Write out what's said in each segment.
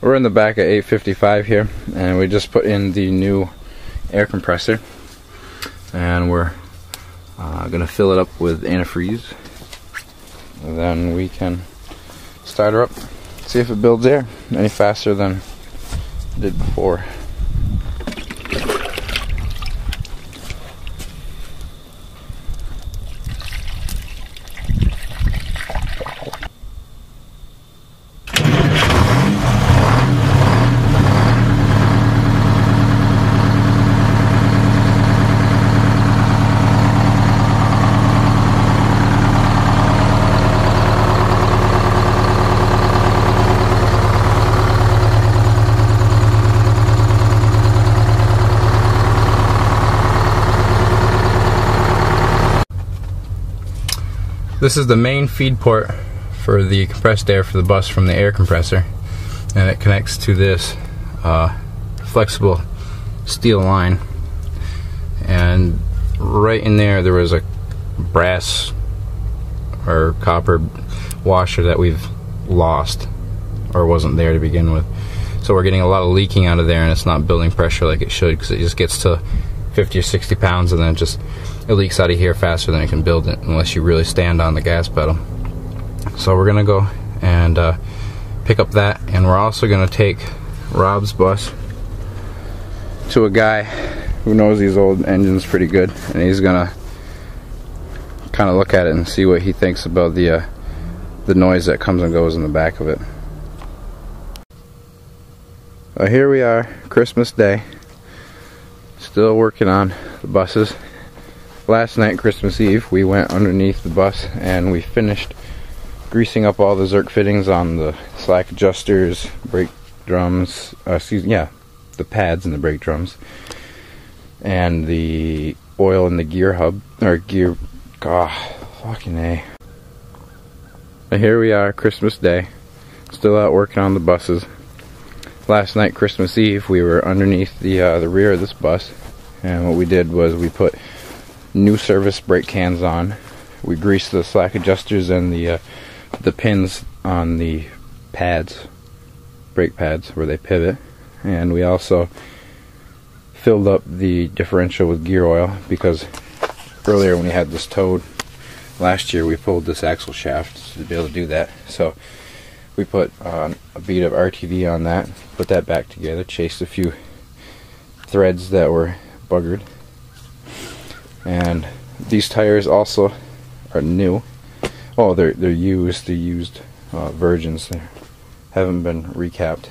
We're in the back of 855 here, and we just put in the new air compressor, and we're gonna fill it up with antifreeze, and then we can start her up, see if it builds air any faster than it did before. This is the main feed port for the compressed air for the bus from the air compressor, and it connects to this flexible steel line, and right in there was a brass or copper washer that we've lost or wasn't there to begin with. So we're getting a lot of leaking out of there, and it's not building pressure like it should, because it just gets to 50 or 60 pounds and then it leaks out of here faster than it can build it, unless you really stand on the gas pedal. So we're gonna go and pick up that, and we're also gonna take Rob's bus to a guy who knows these old engines pretty good, and he's gonna kind of look at it and see what he thinks about the noise that comes and goes in the back of it. Here we are, Christmas Day, still working on the buses. Last night, Christmas Eve, we went underneath the bus and we finished greasing up all the Zerk fittings on the slack adjusters, brake drums, the pads and the brake drums, and the oil in the gear hub, or gear, fucking A. And here we are, Christmas Day, still out working on the buses. Last night, Christmas Eve, we were underneath the rear of this bus, and what we did was we put new service brake cans on. We greased the slack adjusters and the pins on the pads, brake pads where they pivot, and we also filled up the differential with gear oil, because earlier when we had this towed last year, we pulled this axle shaft to be able to do that. So we put a bead of RTV on that, put that back together, chased a few threads that were buggered. And these tires also are new. Oh, they're used. They're used Virgins. They haven't been recapped,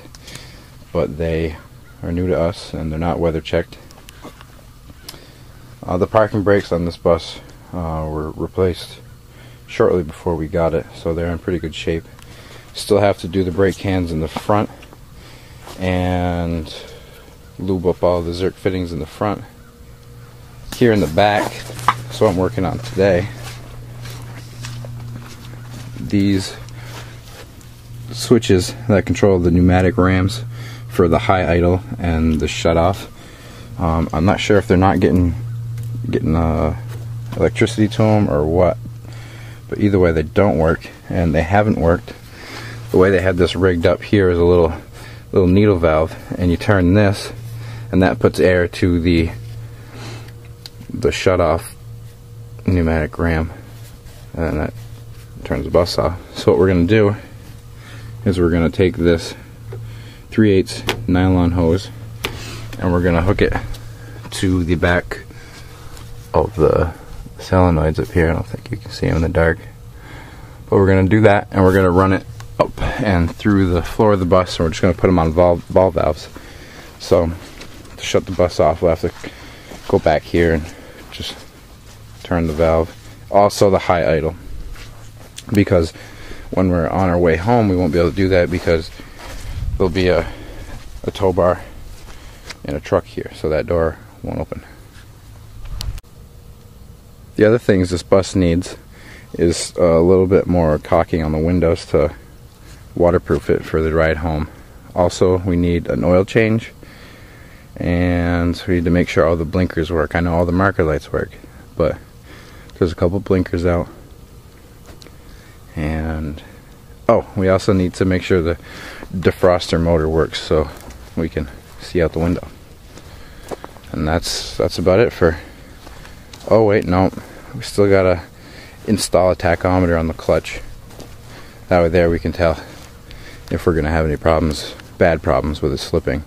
but they are new to us, and they're not weather checked. The parking brakes on this bus were replaced shortly before we got it, so they're in pretty good shape. Still have to do the brake cans in the front and lube up all the Zerk fittings in the front. Here in the back, that's what I'm working on today. These switches that control the pneumatic rams for the high idle and the shut off. I'm not sure if they're not getting electricity to them or what, but either way they don't work, and they haven't worked. The way they had this rigged up here is a little needle valve, and you turn this, and that puts air to the shut off pneumatic ram, and that turns the bus off. So what we're going to do is we're going to take this 3/8 nylon hose, and we're going to hook it to the back of the solenoids up here. I don't think you can see them in the dark, but we're going to do that, and we're going to run it up and through the floor of the bus, and we're just going to put them on ball valves. So to shut the bus off, we'll have to go back here and just turn the valve. Also the high idle, because when we're on our way home we won't be able to do that, because there'll be a tow bar in a truck here, so that door won't open. The other things this bus needs is a little bit more caulking on the windows to waterproof it for the ride home. Also, we need an oil change, and we need to make sure all the blinkers work. I know all the marker lights work, but there's a couple blinkers out. And Oh, we also need to make sure the defroster motor works so we can see out the window. And that's about it for... Oh wait, no, we still gotta install a tachometer on the clutch. That way there we can tell if we're gonna have any problems, bad problems with it slipping.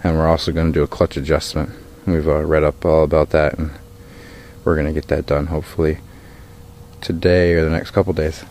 And we're also gonna do a clutch adjustment. We've read up all about that, and we're gonna get that done hopefully today or the next couple days.